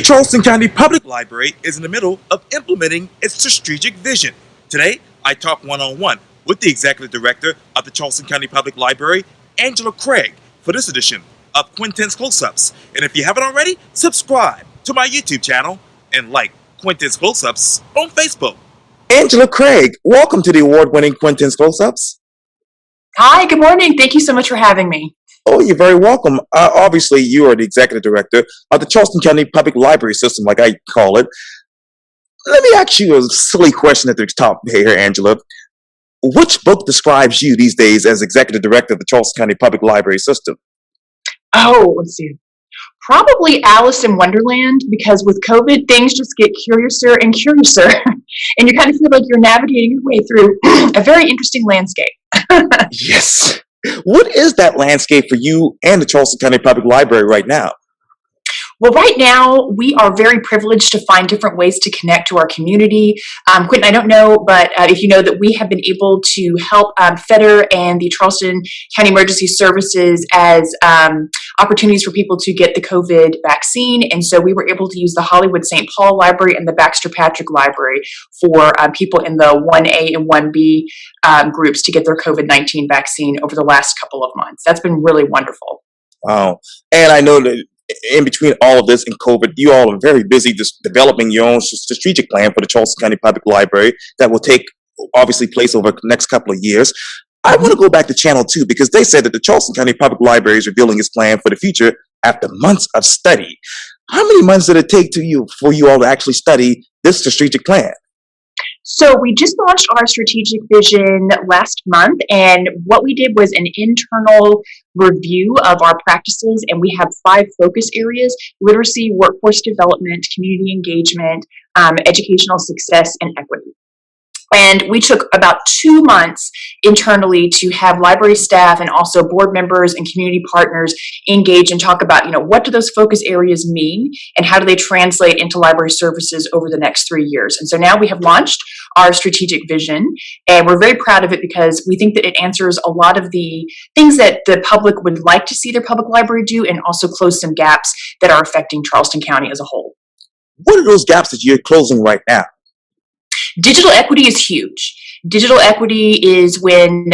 Charleston County Public Library is in the middle of implementing its strategic vision. Today, I talk one-on-one with the Executive Director of the Charleston County Public Library, Angela Craig, for this edition of Quintin's Close-Ups. And if you haven't already, subscribe to my YouTube channel and like Quintin's Close-Ups on Facebook. Angela Craig, welcome to the award-winning Quintin's Close-Ups. Hi, good morning. Thank you so much for having me. Oh, you're very welcome. Obviously, you are the Executive Director of the Charleston County Public Library System, like I call it. Let me ask you a silly question at the top here, Angela. Which book describes you these days as Executive Director of the Charleston County Public Library System? Oh, let's see. Probably Alice in Wonderland, because with COVID, things just get curiouser and curiouser. And you kind of feel like you're navigating your way through a very interesting landscape. Yes. What is that landscape for you and the Charleston County Public Library right now? Well, right now, we are very privileged to find different ways to connect to our community. Quintin, I don't know, but if you know that we have been able to help FEDER and the Charleston County Emergency Services as opportunities for people to get the COVID vaccine. And so we were able to use the Hollywood St. Paul Library and the Baxter Patrick Library for people in the 1A and 1B groups to get their COVID-19 vaccine over the last couple of months. That's been really wonderful. Wow. And I know that in between all of this and COVID, you all are very busy just developing your own strategic plan for the Charleston County Public Library that will take, obviously, place over the next couple of years. I want to go back to Channel 2 because they said that the Charleston County Public Library is revealing its plan for the future after months of study. How many months did it take for you all to actually study this strategic plan? So we just launched our strategic vision last month, and what we did was an internal review of our practices, and we have 5 focus areas: literacy, workforce development, community engagement, educational success, and equity. And we took about 2 months internally to have library staff and also board members and community partners engage and talk about, what do those focus areas mean and how do they translate into library services over the next 3 years. And so now we have launched our strategic vision, and we're very proud of it because we think that it answers a lot of the things that the public would like to see their public library do and also close some gaps that are affecting Charleston County as a whole. What are those gaps that you're closing right now? Digital equity is huge. Digital equity is when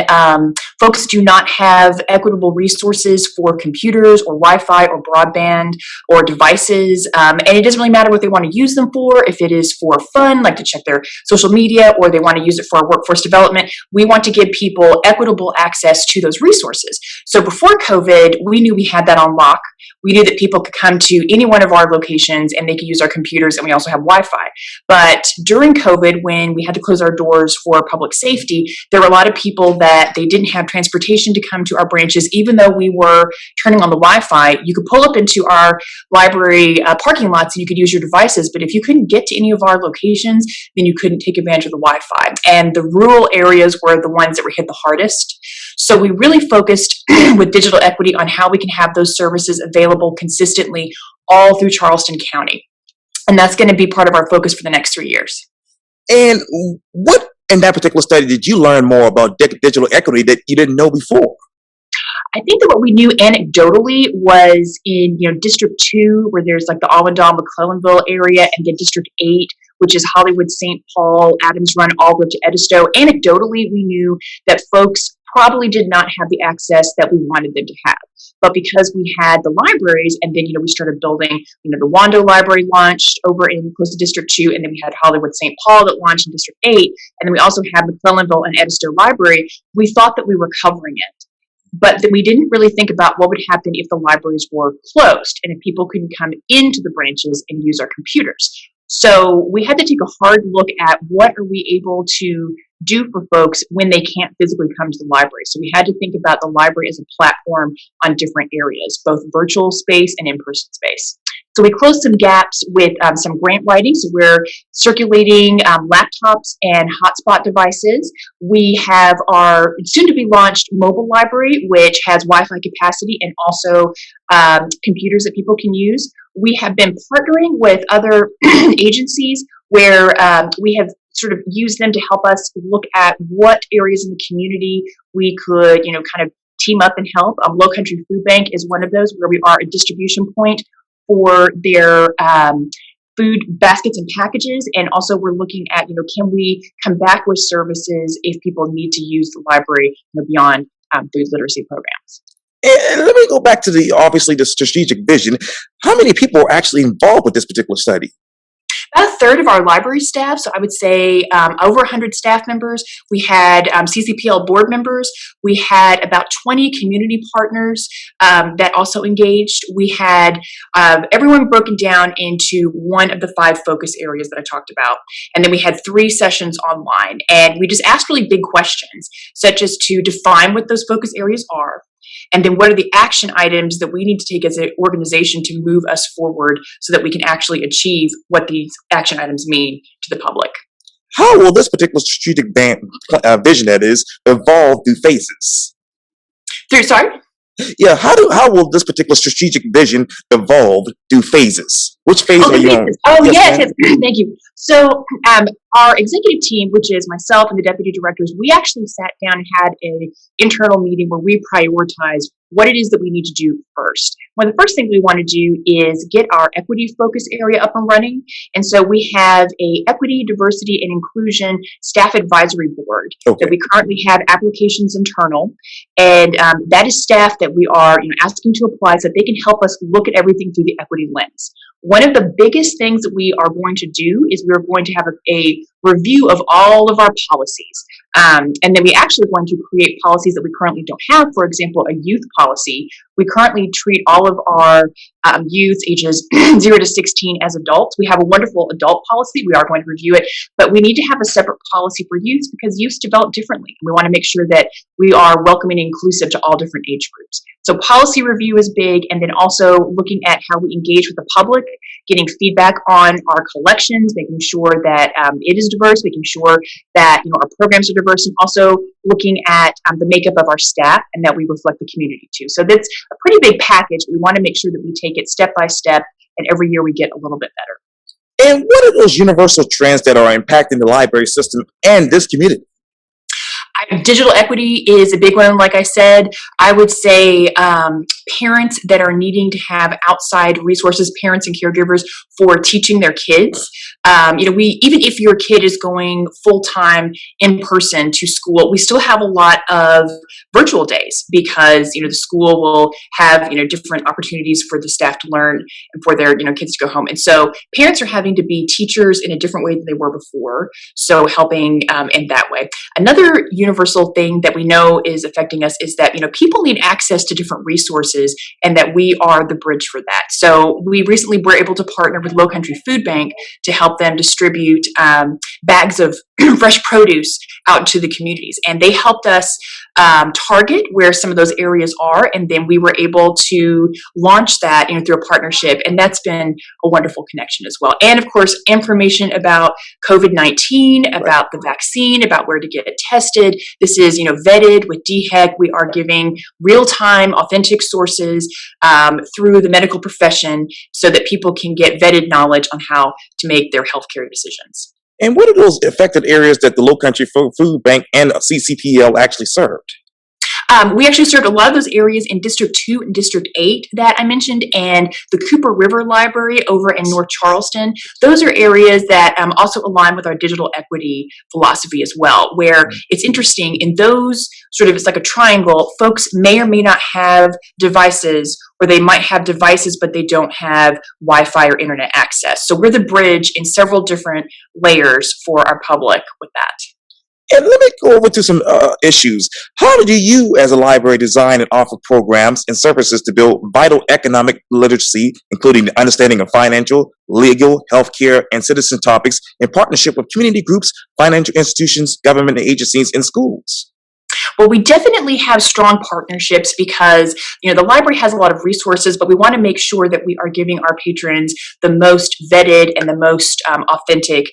folks do not have equitable resources for computers or Wi-Fi or broadband or devices, and it doesn't really matter what they want to use them for. If it is for fun, like to check their social media, or they want to use it for workforce development, we want to give people equitable access to those resources. So before COVID, we knew we had that on lock. We knew that people could come to any one of our locations and they could use our computers, and we also have Wi-Fi. But during COVID, when we had to close our doors for public safety, there were a lot of people that they didn't have transportation to come to our branches. Even though we were turning on the Wi-Fi, you could pull up into our library parking lots and you could use your devices. But if you couldn't get to any of our locations, then you couldn't take advantage of the Wi-Fi. And the rural areas were the ones that were hit the hardest. So we really focused with digital equity on how we can have those services available consistently all through Charleston County. And that's going to be part of our focus for the next 3 years. And what in that particular study did you learn more about digital equity that you didn't know before? I think that what we knew anecdotally was in District 2, where there's like the Allendale, McClellanville area, and then District 8, which is Hollywood, St. Paul, Adams Run, all the way to Edisto. Anecdotally, we knew that folks probably did not have the access that we wanted them to have. But because we had the libraries, and then we started building, the Wando Library launched over in close to District 2, and then we had Hollywood St. Paul that launched in District 8, and then we also had McClellanville and Edisto Library. We thought that we were covering it. But we didn't really think about what would happen if the libraries were closed and if people couldn't come into the branches and use our computers. So we had to take a hard look at what are we able to do for folks when they can't physically come to the library. So we had to think about the library as a platform on different areas, both virtual space and in-person space. So we closed some gaps with some grant writing. So we're circulating laptops and hotspot devices. We have our soon-to-be launched mobile library, which has Wi-Fi capacity and also computers that people can use. We have been partnering with other agencies where we have sort of used them to help us look at what areas in the community we could, kind of team up and help. Low Country Food Bank is one of those where we are a distribution point for their food baskets and packages. And also we're looking at, can we come back with services if people need to use the library beyond food literacy programs. And let me go back to obviously the strategic vision. How many people are actually involved with this particular study? About a third of our library staff, so I would say over 100 staff members. We had CCPL board members. We had about 20 community partners that also engaged. We had everyone broken down into one of the 5 focus areas that I talked about. And then we had 3 sessions online. And we just asked really big questions, such as to define what those focus areas are. And then what are the action items that we need to take as an organization to move us forward so that we can actually achieve what these action items mean to the public? How will this particular strategic vision, that is, evolve through phases? Sorry? Yeah, how will this particular strategic vision evolve through phases? Which phase are you on? Oh, yes. Thank you. So our executive team, which is myself and the deputy directors, we actually sat down and had an internal meeting where we prioritized what it is that we need to do first. One of the first things we want to do is get our equity focus area up and running. And so we have a equity, diversity, and inclusion staff advisory board that we currently have applications internal. And that is staff that we are asking to apply so that they can help us look at everything through the equity lens. One of the biggest things that we are going to do is we're going to have a review of all of our policies. And then we actually are going to create policies that we currently don't have. For example, a youth policy. We currently treat all of our youth ages 0 to 16 as adults. We have a wonderful adult policy. We are going to review it, but we need to have a separate policy for youth because youths develop differently. We want to make sure that we are welcoming and inclusive to all different age groups. So policy review is big, and then also looking at how we engage with the public, getting feedback on our collections, making sure that it is diverse, making sure that our programs are diverse, and also looking at the makeup of our staff and that we reflect the community too. So that's a pretty big package. We want to make sure that we take it step by step, and every year we get a little bit better. And what are those universal trends that are impacting the library system and this community? Digital equity is a big one. Like I said, I would say parents that are needing to have outside resources, parents and caregivers for teaching their kids. Even if your kid is going full-time in person to school, we still have a lot of virtual days because, the school will have, different opportunities for the staff to learn and for their, kids to go home. And so parents are having to be teachers in a different way than they were before. So helping in that way. Another universal thing that we know is affecting us is that, people need access to different resources and that we are the bridge for that. So we recently were able to partner with Low Country Food Bank to help them distribute bags of fresh produce out to the communities. And they helped us target where some of those areas are. And then we were able to launch that through a partnership. And that's been a wonderful connection as well. And of course, information about COVID-19, about the vaccine, about where to get it tested. This is, vetted with DHEC. We are giving real-time, authentic sources through the medical profession so that people can get vetted knowledge on how to make their healthcare decisions. And what are those affected areas that the Low Country Food Bank and CCPL actually served? We actually served a lot of those areas in District 2 and District 8 that I mentioned, and the Cooper River Library over in North Charleston. Those are areas that also align with our digital equity philosophy as well, where it's interesting in those it's like a triangle. Folks may or may not have devices, or they might have devices, but they don't have Wi-Fi or internet access. So we're the bridge in several different layers for our public with that. And let me go over to some issues. How do you, as a library, design and offer programs and services to build vital economic literacy, including the understanding of financial, legal, healthcare, and citizen topics in partnership with community groups, financial institutions, government agencies, and schools? Well, we definitely have strong partnerships because, the library has a lot of resources, but we want to make sure that we are giving our patrons the most vetted and the most authentic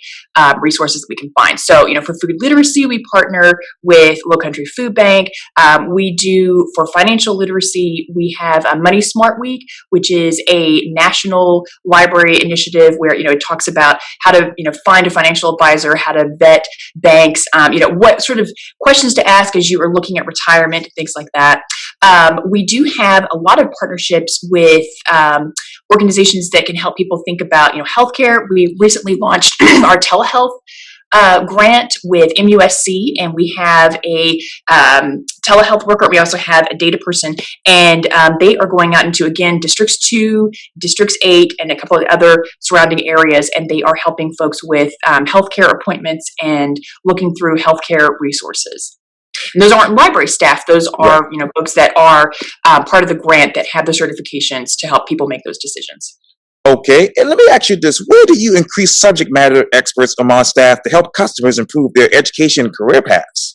resources that we can find. So, for food literacy, we partner with Low Country Food Bank. We do, for financial literacy, we have Money Smart Week, which is a national library initiative where, it talks about how to, find a financial advisor, how to vet banks, what sort of questions to ask as you are looking at retirement, things like that. We do have a lot of partnerships with organizations that can help people think about, healthcare. We recently launched our telehealth grant with MUSC, and we have a telehealth worker. We also have a data person, and they are going out into, again, Districts 2, Districts 8, and a couple of other surrounding areas, and they are helping folks with healthcare appointments and looking through healthcare resources. And those aren't library staff; those are folks that are part of the grant that have the certifications to help people make those decisions. Okay, and let me ask you this. Where do you increase subject matter experts among staff to help customers improve their education and career paths?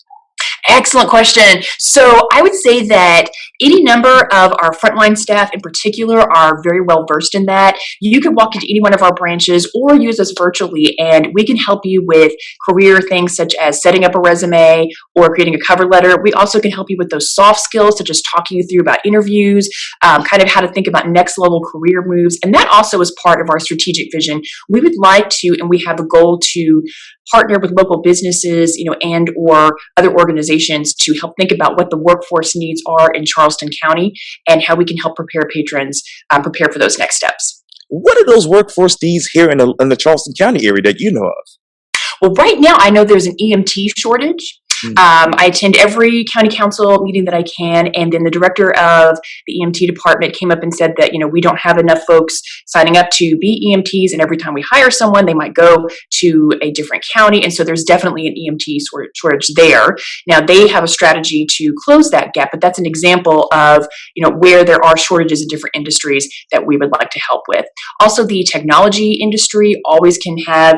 Excellent question. So I would say that any number of our frontline staff in particular are very well versed in that. You can walk into any one of our branches or use us virtually, and we can help you with career things such as setting up a resume or creating a cover letter. We also can help you with those soft skills, such as talking you through about interviews, kind of how to think about next level career moves. And that also is part of our strategic vision. We would like to, and we have a goal to partner with local businesses, and or other organizations to help think about what the workforce needs are in Charleston County and how we can help prepare patrons prepare for those next steps. What are those workforce needs here in the Charleston County area that you know of? Well, right now I know there's an EMT shortage. I attend every county council meeting that I can, and then the director of the EMT department came up and said that, we don't have enough folks signing up to be EMTs, and every time we hire someone, they might go to a different county, and so there's definitely an EMT shortage there. Now, they have a strategy to close that gap, but that's an example of, where there are shortages in different industries that we would like to help with. Also, the technology industry always can have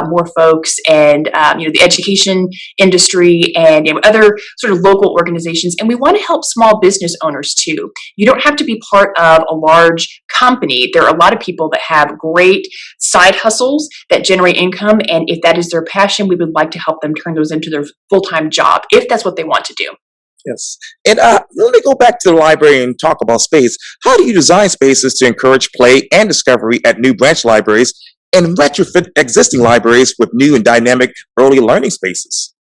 more folks, and, the education industry, and other sort of local organizations. And we want to help small business owners too. You don't have to be part of a large company. There are a lot of people that have great side hustles that generate income. And if that is their passion, we would like to help them turn those into their full-time job, if that's what they want to do. Yes. And let me go back to the library and talk about space. How do you design spaces to encourage play and discovery at new branch libraries and retrofit existing libraries with new and dynamic early learning spaces?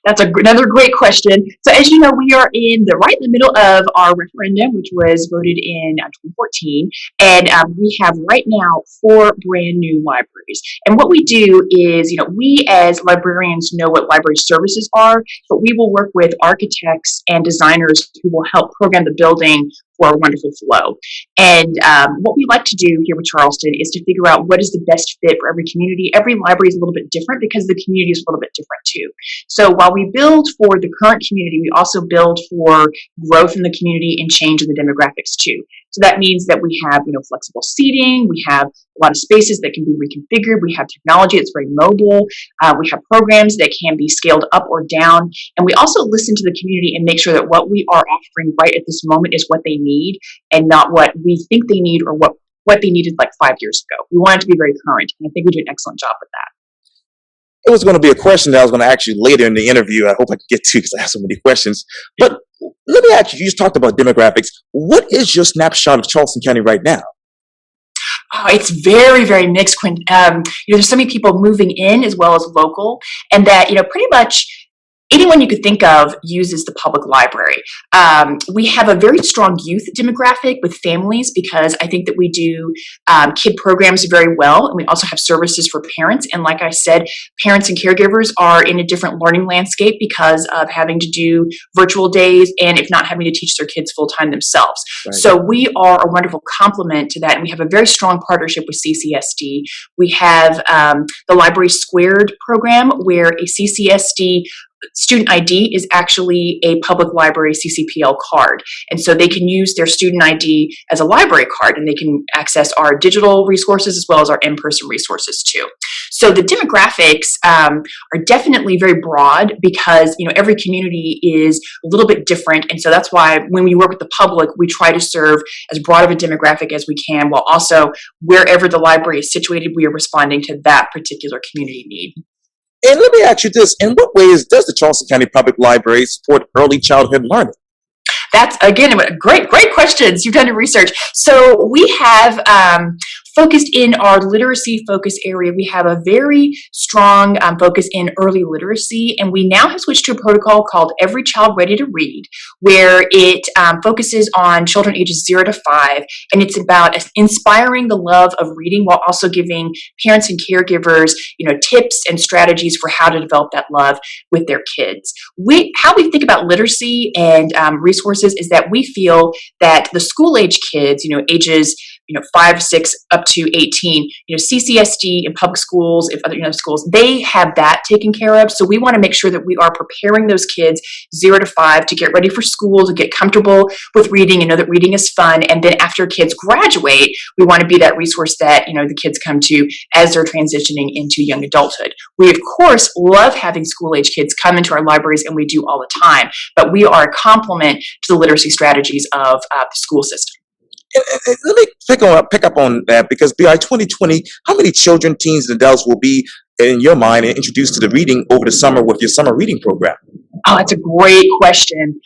That's another great question. So as you know, we are right in the middle of our referendum, which was voted in 2014. And we have right now 4 brand new libraries. And what we do is, we as librarians know what library services are, but we will work with architects and designers who will help program the building for a wonderful flow. And what we like to do here with Charleston is to figure out what is the best fit for every community. Every library is a little bit different because the community is a little bit different too. So while we build for the current community, we also build for growth in the community and change in the demographics too. So that means that we have, flexible seating, we have a lot of spaces that can be reconfigured, we have technology that's very mobile, we have programs that can be scaled up or down, and we also listen to the community and make sure that what we are offering right at this moment is what they need and not what we think they need or what they needed like 5 years ago. We want it to be very current, and I think we do an excellent job with that. It was going to be a question that I was going to ask you later in the interview. I hope I can get to because I have so many questions. But let me ask you, you just talked about demographics. What is your snapshot of Charleston County right now? Oh, it's very, very mixed, Quintin. There's so many people moving in as well as local, and that, pretty much anyone you could think of uses the public library. We have a very strong youth demographic with families because I think that we do kid programs very well, and we also have services for parents. And like I said, parents and caregivers are in a different learning landscape because of having to do virtual days and if not having to teach their kids full-time themselves. Right. So we are a wonderful complement to that, and we have a very strong partnership with CCSD. We have the Library Squared program where a CCSD student ID is actually a public library CCPL card. And so they can use their student ID as a library card, and they can access our digital resources as well as our in-person resources too. So the demographics are definitely very broad because, every community is a little bit different. And so that's why when we work with the public, we try to serve as broad of a demographic as we can, while also wherever the library is situated, we are responding to that particular community need. And let me ask you this, in what ways does the Charleston County Public Library support early childhood learning? That's, again, great questions. You've done your research. So we have focused in our literacy focus area. We have a very strong focus in early literacy, and we now have switched to a protocol called Every Child Ready to Read, where it focuses on children ages 0 to 5, and it's about inspiring the love of reading while also giving parents and caregivers, tips and strategies for how to develop that love with their kids. How we think about literacy and resources is that we feel that the school age kids, ages 5, 6, up to 18, CCSD in public schools, if other schools, they have that taken care of. So we want to make sure that we are preparing those kids 0 to 5 to get ready for school, to get comfortable with reading and know that reading is fun. And then after kids graduate, we want to be that resource that, the kids come to as they're transitioning into young adulthood. We, of course, love having school age kids come into our libraries, and we do all the time, but we are a complement to the literacy strategies of the school system. And let me pick up on that, because by 2020, how many children, teens, and adults will be, in your mind, introduced to the reading over the summer with your summer reading program? Oh, that's a great question.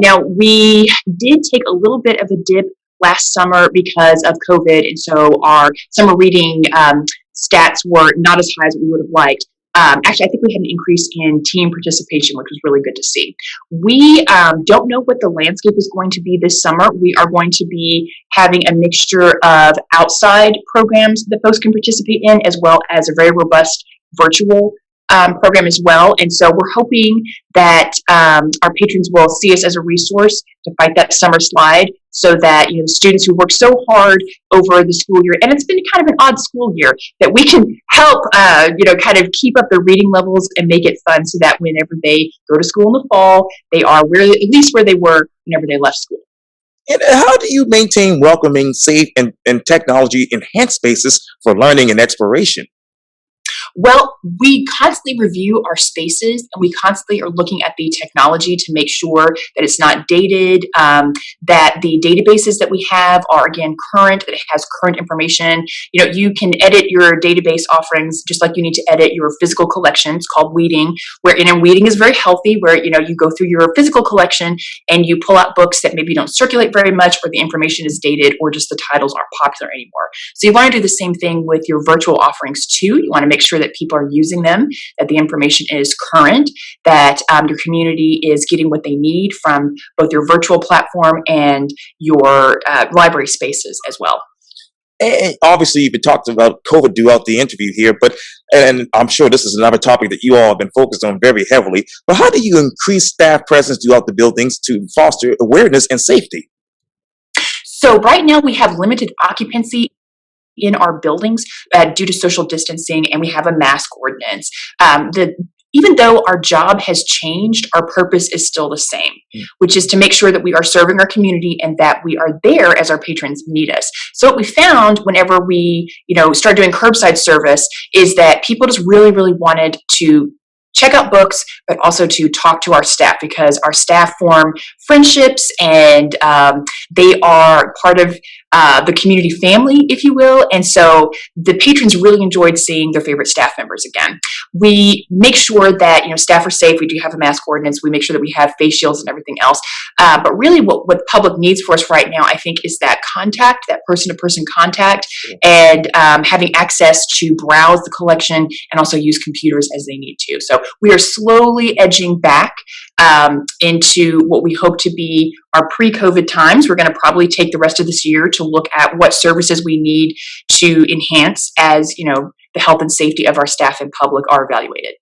Now, we did take a little bit of a dip last summer because of COVID, and so our summer reading stats were not as high as we would have liked. Actually, I think we had an increase in teen participation, which was really good to see. We don't know what the landscape is going to be this summer. We are going to be having a mixture of outside programs that folks can participate in, as well as a very robust virtual program as well. And so we're hoping that our patrons will see us as a resource to fight that summer slide, so that the students who work so hard over the school year, and it's been kind of an odd school year, that we can help kind of keep up their reading levels and make it fun, so that whenever they go to school in the fall, they are at least where they were whenever they left school. And how do you maintain welcoming, safe, and technology enhanced spaces for learning and exploration? Well, we constantly review our spaces, and we constantly are looking at the technology to make sure that it's not dated, that the databases that we have are, again, current, that it has current information. You can edit your database offerings just like you need to edit your physical collection. It's called weeding, where weeding is very healthy, where you go through your physical collection and you pull out books that maybe don't circulate very much, or the information is dated, or just the titles aren't popular anymore. So you want to do the same thing with your virtual offerings too. You want to make sure that people are using them, that the information is current, that your community is getting what they need from both your virtual platform and your library spaces as well. And obviously, you've been talking about COVID throughout the interview here, and I'm sure this is another topic that you all have been focused on very heavily. But how do you increase staff presence throughout the buildings to foster awareness and safety? So right now we have limited occupancy in our buildings due to social distancing, and we have a mask ordinance. Even though our job has changed, our purpose is still the same, which is to make sure that we are serving our community and that we are there as our patrons need us. So what we found whenever we, started doing curbside service is that people just really, really wanted to check out books, but also to talk to our staff, because our staff form friendships, and they are part of the community family, if you will. And so the patrons really enjoyed seeing their favorite staff members again. We make sure that staff are safe. We do have a mask ordinance. We make sure that we have face shields and everything else. But really what the public needs for us right now, I think, is that contact, that person-to-person contact, and having access to browse the collection and also use computers as they need to. So we are slowly edging back into what we hope to be our pre-COVID times. We're going to probably take the rest of this year to look at what services we need to enhance as, the health and safety of our staff and public are evaluated.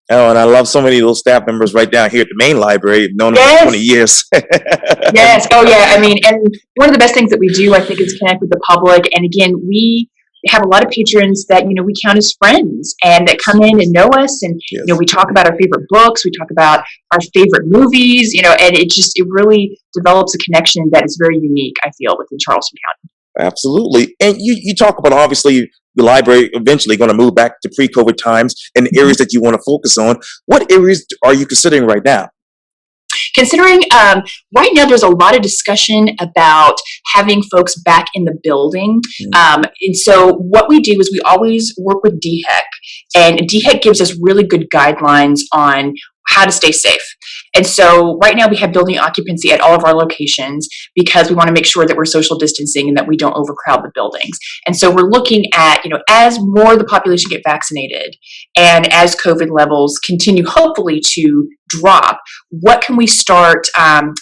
Oh, and I love so many of those staff members right down here at the main library. I've known them for 20 years. Yes. Oh, yeah. And one of the best things that we do, I think, is connect with the public. And again, we have a lot of patrons that, we count as friends, and that come in and know us. And, Yes. We talk about our favorite books. We talk about our favorite movies, and it really develops a connection that is very unique, I feel, within Charleston County. Absolutely. And you talk about, obviously, the library eventually going to move back to pre-COVID times and the areas that you want to focus on. What areas are you considering right now? Considering right now there's a lot of discussion about having folks back in the building. And so what we do is we always work with DHEC, and DHEC gives us really good guidelines on how to stay safe. And so right now we have building occupancy at all of our locations because we want to make sure that we're social distancing and that we don't overcrowd the buildings. And so we're looking at, as more of the population get vaccinated and as COVID levels continue hopefully to drop, what can we start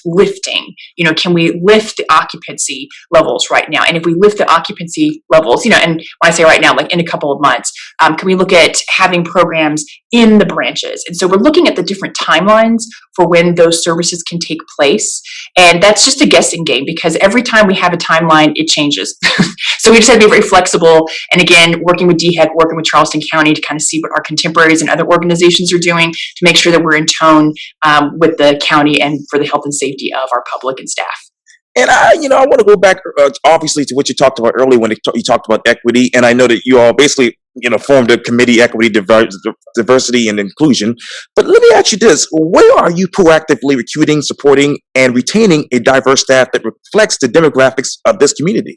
lifting? Can we lift the occupancy levels right now? And if we lift the occupancy levels, and when I say right now, like in a couple of months, can we look at having programs in the branches? And so we're looking at the different timelines for when those services can take place. And that's just a guessing game because every time we have a timeline, it changes. So we just have to be very flexible. And again, working with DHEC, working with Charleston County to kind of see what our contemporaries and other organizations are doing to make sure that we're in tone with the county and for the health and safety of our public and staff. And I want to go back, obviously, to what you talked about earlier when you talked about equity. And I know that you all basically, formed a committee, equity, diversity, and inclusion. But let me ask you this: where are you proactively recruiting, supporting, and retaining a diverse staff that reflects the demographics of this community?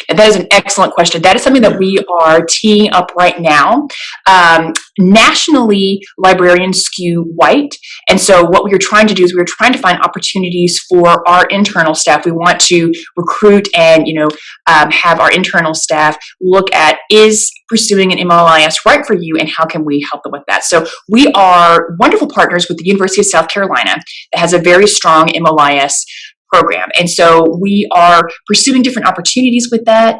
And that is an excellent question. That is something that we are teeing up right now. Nationally, librarians skew white. And so what we are trying to do is we're trying to find opportunities for our internal staff. We want to recruit and, have our internal staff look at, is pursuing an MLIS right for you and how can we help them with that? So we are wonderful partners with the University of South Carolina that has a very strong MLIS program. And so we are pursuing different opportunities with that.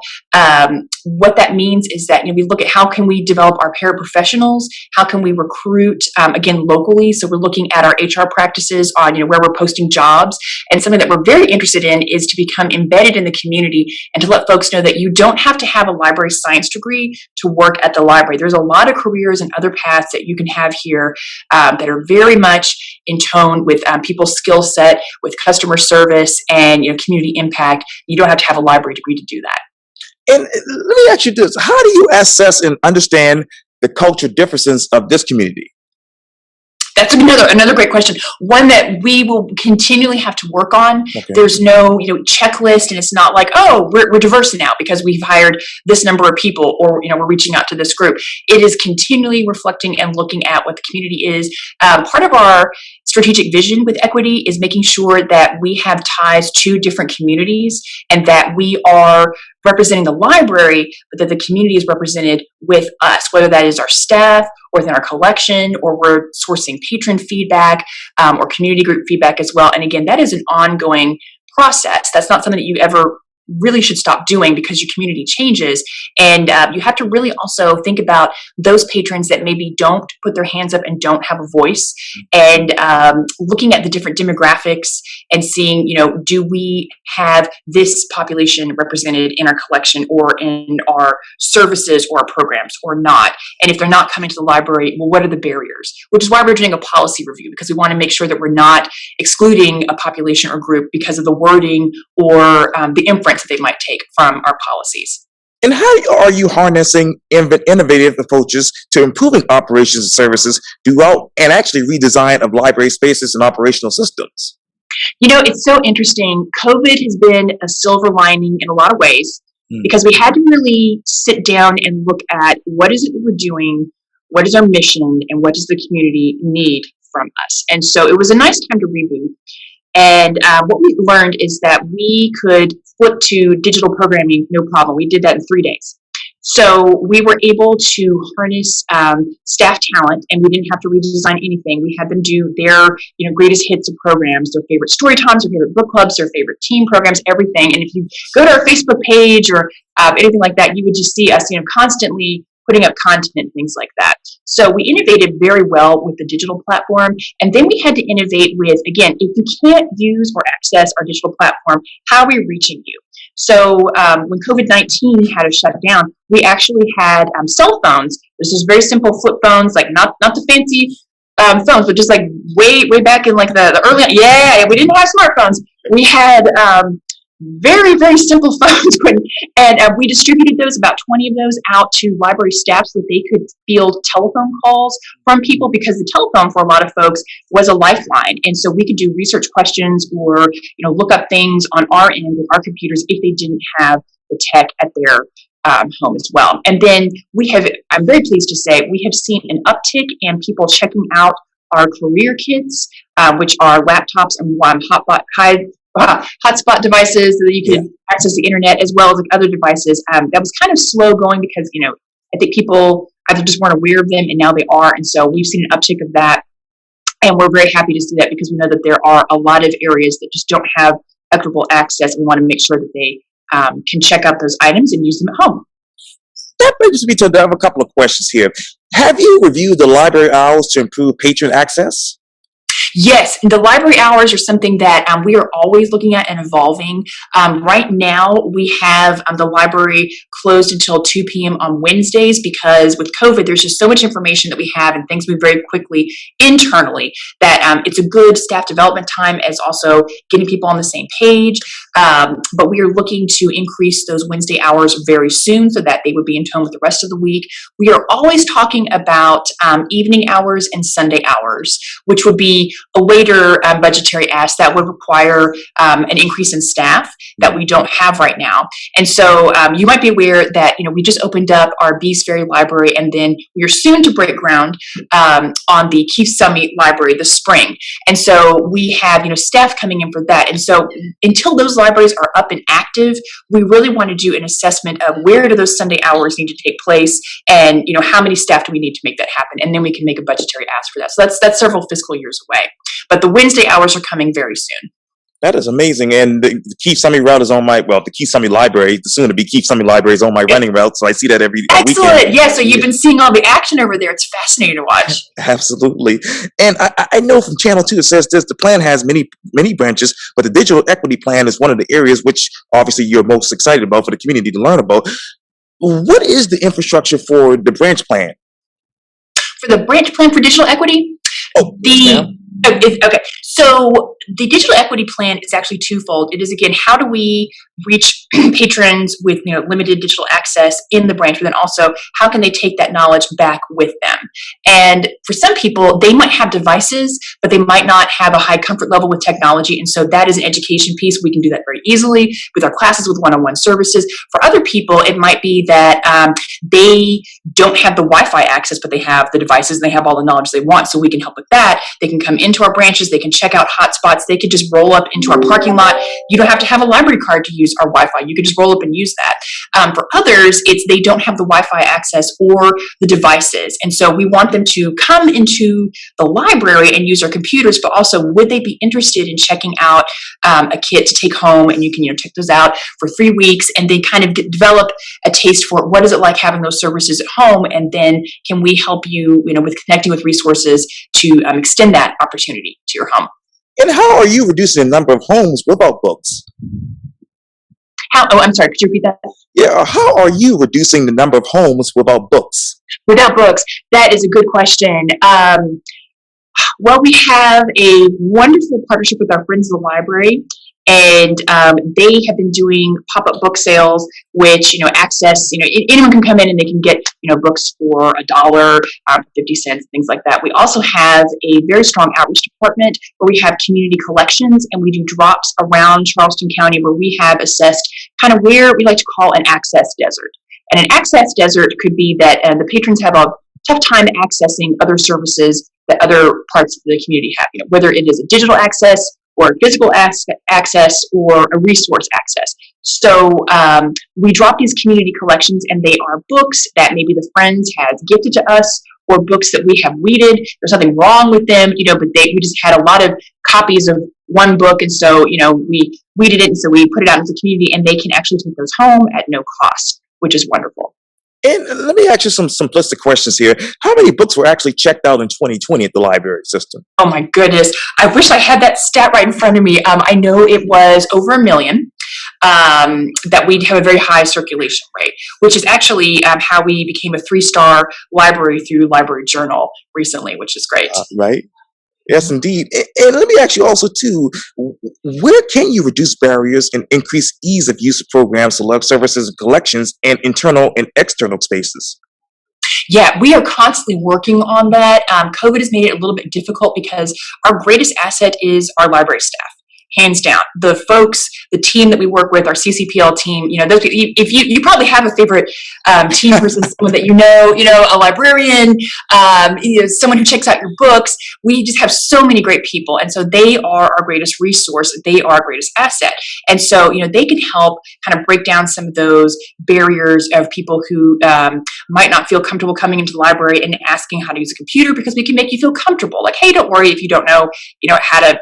What that means is that we look at how can we develop our paraprofessionals, how can we recruit, again, locally. So we're looking at our HR practices on where we're posting jobs. And something that we're very interested in is to become embedded in the community and to let folks know that you don't have to have a library science degree to work at the library. There's a lot of careers and other paths that you can have here that are very much in tone with people's skill set, with customer service, and community impact. You don't have to have a library degree to do that. And let me ask you this: how do you assess and understand the cultural differences of this community? That's another great question. One that we will continually have to work on. Okay. There's no checklist, and it's not like, oh, we're diverse now because we've hired this number of people, or we're reaching out to this group. It is continually reflecting and looking at what the community is. Part of our strategic vision with equity is making sure that we have ties to different communities and that we are representing the library, but that the community is represented with us, whether that is our staff or within our collection, or we're sourcing patron feedback or community group feedback as well. And again, that is an ongoing process. That's not something that you ever really should stop doing because your community changes. And you have to really also think about those patrons that maybe don't put their hands up and don't have a voice, and looking at the different demographics and seeing, do we have this population represented in our collection or in our services or our programs or not? And if they're not coming to the library, well, what are the barriers? Which is why we're doing a policy review, because we want to make sure that we're not excluding a population or group because of the wording or the inference that they might take from our policies. And how are you harnessing innovative approaches to improving operations and services throughout and actually redesign of library spaces and operational systems? It's so interesting. COVID has been a silver lining in a lot of ways because we had to really sit down and look at what is it that we're doing, what is our mission, and what does the community need from us. And so it was a nice time to reboot. And what we learned is that we could flip to digital programming, no problem. We did that in 3 days. So we were able to harness staff talent, and we didn't have to redesign anything. We had them do their greatest hits of programs, their favorite story times, their favorite book clubs, their favorite team programs, everything. And if you go to our Facebook page or anything like that, you would just see us constantly putting up content and things like that. So we innovated very well with the digital platform. And then we had to innovate with, again, if you can't use or access our digital platform, how are we reaching you? So when COVID-19 had us shut down, we actually had cell phones. This was very simple flip phones, like not the fancy phones, but just like way back in like the early, we didn't have smartphones. We had very, very simple phones, and we distributed those, about 20 of those, out to library staff so that they could field telephone calls from people, because the telephone for a lot of folks was a lifeline. And so we could do research questions or look up things on our end with our computers if they didn't have the tech at their home as well. And then I'm very pleased to say, we have seen an uptick in people checking out our career kits, which are laptops and hotspot devices so that you can access the internet, as well as like other devices. That was kind of slow going because, I think people either just weren't aware of them, and now they are. And so we've seen an uptick of that. And we're very happy to see that because we know that there are a lot of areas that just don't have equitable access. We want to make sure that they can check out those items and use them at home. That brings me to I have a couple of questions here. Have you reviewed the library hours to improve patron access? Yes, the library hours are something that we are always looking at and evolving. Right now, we have the library closed until 2 p.m. on Wednesdays because with COVID, there's just so much information that we have and things move very quickly internally that it's a good staff development time as also getting people on the same page. But we are looking to increase those Wednesday hours very soon so that they would be in tone with the rest of the week. We are always talking about evening hours and Sunday hours, which would be a later budgetary ask that would require an increase in staff that we don't have right now. And so you might be aware that, we just opened up our Bees Ferry Library, and then we are soon to break ground on the Keith Summit Library this spring. And so we have, staff coming in for that. And so until those libraries are up and active, we really want to do an assessment of where do those Sunday hours need to take place, and how many staff do we need to make that happen, and then we can make a budgetary ask for that. So that's several fiscal years away. But the Wednesday hours are coming very soon. That is amazing. And the Keith Summit route is on the Keith Summit Library, the soon to be Keith Summit Library is on my running route. So I see that every Excellent. weekend. Yeah. So you've been seeing all the action over there. It's fascinating to watch. Absolutely. And I know from Channel 2, it says this, the plan has many branches, but the digital equity plan is one of the areas which obviously you're most excited about for the community to learn about. What is the infrastructure for the branch plan? For the branch plan for digital equity? Okay. So the digital equity plan is actually twofold. It is, again, how do we reach patrons with limited digital access in the branch, but then also how can they take that knowledge back with them? And for some people, they might have devices, but they might not have a high comfort level with technology. And so that is an education piece. We can do that very easily with our classes with one-on-one services. For other people, it might be that they don't have the Wi-Fi access, but they have the devices and they have all the knowledge they want. So we can help with that. They can come into our branches. They can check out hotspots. They could just roll up into our parking lot. You don't have to have a library card to use our Wi-Fi. You could just roll up and use that. For others, it's they don't have the Wi-Fi access or the devices. And so we want them to come into the library and use our computers, but also would they be interested in checking out a kit to take home, and you can check those out for 3 weeks and then kind of develop a taste for what is it like having those services at home, and then can we help you with connecting with resources to extend that opportunity to your home. And how are you reducing the number of homes without books? I'm sorry, could you repeat that? Yeah, how are you reducing the number of homes without books? Without books, that is a good question. Well, we have a wonderful partnership with our Friends of the Library, and they have been doing pop-up book sales, which access. Anyone can come in and they can get books for $1, 50 cents, things like that. We also have a very strong outreach department where we have community collections, and we do drops around Charleston County where we have assessed kind of where we like to call an access desert. And an access desert could be that the patrons have a tough time accessing other services that other parts of the community have, whether it is a digital access or physical access or a resource access. So we drop these community collections, and they are books that maybe the Friends has gifted to us, or books that we have weeded. There's nothing wrong with them, but we just had a lot of copies of one book, and so we weeded it, and so we put it out into the community, and they can actually take those home at no cost, which is wonderful. And let me ask you some simplistic questions here. How many books were actually checked out in 2020 at the library system? Oh my goodness. I wish I had that stat right in front of me. I know it was over 1 million, that we'd have a very high circulation rate, which is actually how we became a 3-star library through Library Journal recently, which is great. Right. Yes, indeed. And let me ask you also, too, where can you reduce barriers and increase ease of use of programs, select services, and collections, and internal and external spaces? Yeah, we are constantly working on that. COVID has made it a little bit difficult because our greatest asset is our library staff. hands down. The folks, the team that we work with, our CCPL team, those, if you probably have a favorite team person, someone that a librarian, someone who checks out your books. We just have so many great people, and so they are our greatest resource. They are our greatest asset, and so they can help kind of break down some of those barriers of people who might not feel comfortable coming into the library and asking how to use a computer, because we can make you feel comfortable. Like, hey, don't worry if you don't know, how to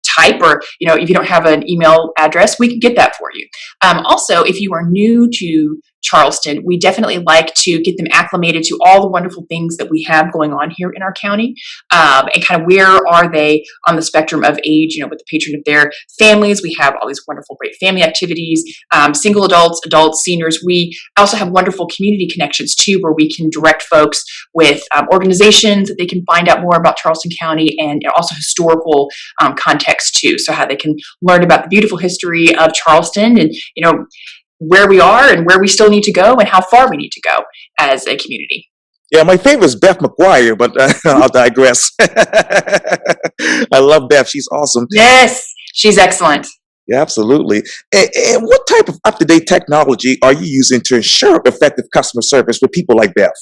type, or if you don't have an email address, we can get that for you. Also, if you are new to Charleston, we definitely like to get them acclimated to all the wonderful things that we have going on here in our county, and kind of where are they on the spectrum of age, with the patron of their families. We have all these wonderful, great family activities, single adults, seniors. We also have wonderful community connections too, where we can direct folks with organizations that they can find out more about Charleston County, and also historical context too. So how they can learn about the beautiful history of Charleston, and where we are and where we still need to go and how far we need to go as a community. Yeah, my favorite is Beth McGuire, but I'll digress. I love Beth. She's awesome. Yes, she's excellent. Yeah, absolutely. And what type of up-to-date technology are you using to ensure effective customer service with people like Beth?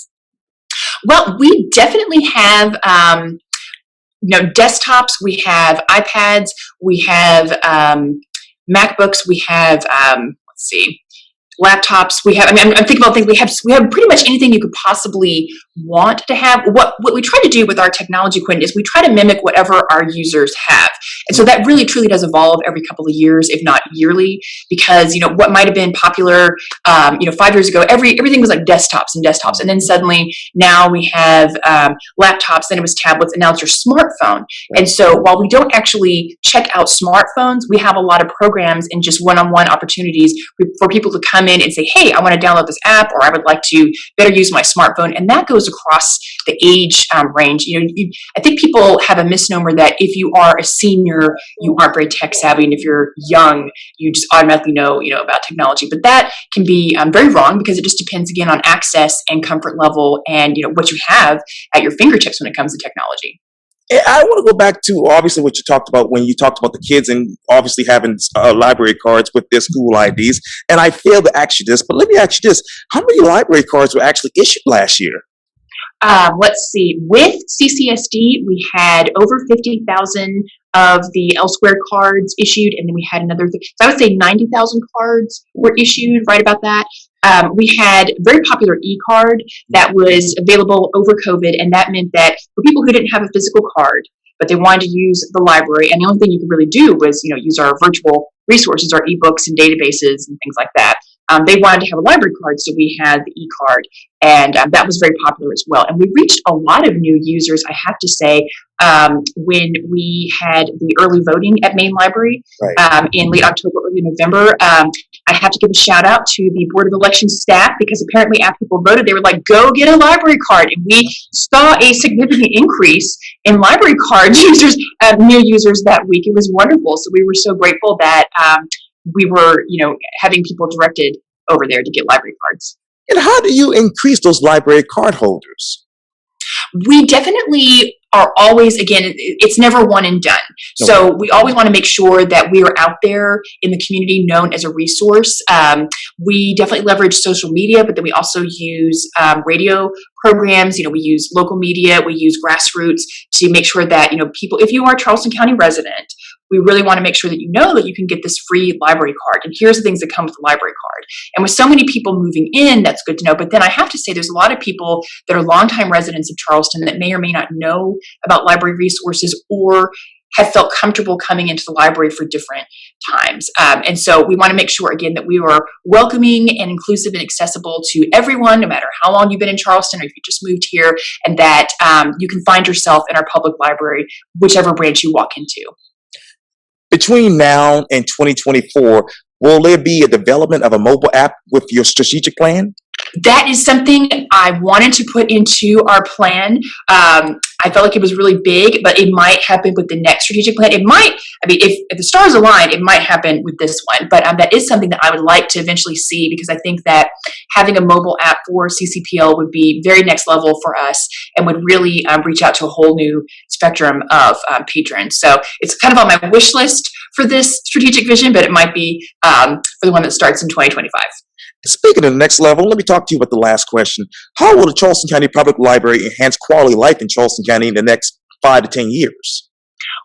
Well, we definitely have desktops, we have iPads, we have MacBooks, we have laptops. We have, I'm thinking about things. We have pretty much anything you could possibly want to have. What we try to do with our technology, Quintin, is we try to mimic whatever our users have. And so that really truly does evolve every couple of years, if not yearly, because, what might have been popular, 5 years ago, everything was like desktops. And then suddenly now we have laptops, then it was tablets, and now it's your smartphone. And so while we don't actually check out smartphones, we have a lot of programs and just one-on-one opportunities for people to come in and say, hey, I want to download this app, or I would like to better use my smartphone. And that goes across the age range. I think people have a misnomer that if you are a senior, you aren't very tech savvy, and if you're young, you just automatically know about technology. But that can be very wrong, because it just depends again on access and comfort level, and what you have at your fingertips when it comes to technology. I want to go back to obviously what you talked about when you talked about the kids and obviously having library cards with their school IDs. And I failed to ask you this, but let me ask you this. How many library cards were actually issued last year? Let's see. With CCSD, we had over 50,000 of the Elsewhere cards issued, and then we had another. So I would say 90,000 cards were issued, right about that. We had a very popular e-card that was available over COVID, and that meant that for people who didn't have a physical card, but they wanted to use the library, and the only thing you could really do was, use our virtual resources, our ebooks and databases and things like that. They wanted to have a library card, so we had the e-card, and that was very popular as well. And we reached a lot of new users, I have to say, when we had the early voting at Main Library in late October, early November. I have to give a shout out to the Board of Elections staff, because apparently after people voted, they were like, go get a library card. And we saw a significant increase in library card users, new users that week. It was wonderful. So we were so grateful that we were, having people directed over there to get library cards. And how do you increase those library card holders? We definitely are always, again, it's never one and done. Okay. So we always want to make sure that we are out there in the community known as a resource. We definitely leverage social media, but then we also use radio programs. We use local media, we use grassroots to make sure that, people, if you are a Charleston County resident, we really want to make sure that you can get this free library card. And here's the things that come with the library card. And with so many people moving in, that's good to know. But then I have to say, there's a lot of people that are longtime residents of Charleston that may or may not know about library resources, or have felt comfortable coming into the library for different times. And so we want to make sure, again, that we are welcoming and inclusive and accessible to everyone, no matter how long you've been in Charleston or if you just moved here, and that you can find yourself in our public library, whichever branch you walk into. Between now and 2024, will there be a development of a mobile app with your strategic plan? That is something I wanted to put into our plan. I felt like it was really big, but it might happen with the next strategic plan. It might, I mean, if the stars align, it might happen with this one. But that is something that I would like to eventually see, because I think that having a mobile app for CCPL would be very next level for us and would really reach out to a whole new spectrum of patrons. So it's kind of on my wish list for this strategic vision, but it might be for the one that starts in 2025. Speaking of the next level, let me talk to you about the last question. How will the Charleston County Public Library enhance quality of life in Charleston County in the next 5 to 10 years?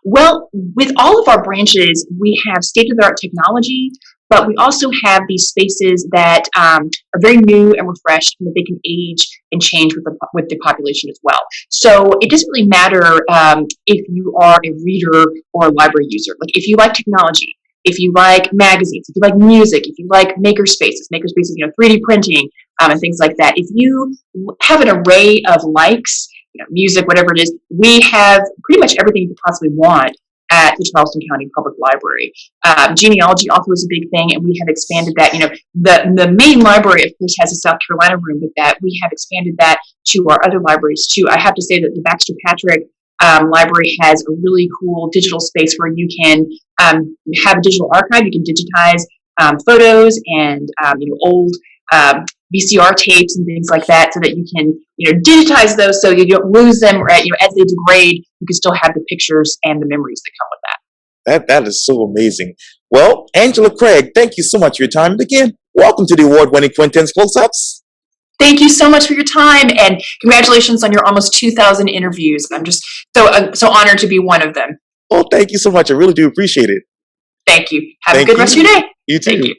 Well, with all of our branches, we have state-of-the-art technology, but we also have these spaces that are very new and refreshed, and that they can age and change with the population as well. So it doesn't really matter if you are a reader or a library user. Like, if you like technology, if you like magazines, if you like music, if you like makerspaces, 3D printing, and things like that. If you have an array of likes, music, whatever it is, we have pretty much everything you could possibly want at the Charleston County Public Library. Genealogy also is a big thing, and we have expanded that. The main library, of course, has a South Carolina room, but that we have expanded that to our other libraries too. I have to say that the Baxter Patrick library has a really cool digital space where you can have a digital archive. You can digitize photos and old VCR tapes and things like that, so that you can digitize those so you don't lose them, or as they degrade, you can still have the pictures and the memories that come with that. That is so amazing. Well, Angela Craig, thank you so much for your time. And again, welcome to the award-winning Quintin's Close-Ups. Thank you so much for your time, and congratulations on your almost 2,000 interviews. I'm just so honored to be one of them. Oh, thank you so much. I really do appreciate it. Thank you. Have a good rest of your day. You too. Thank you.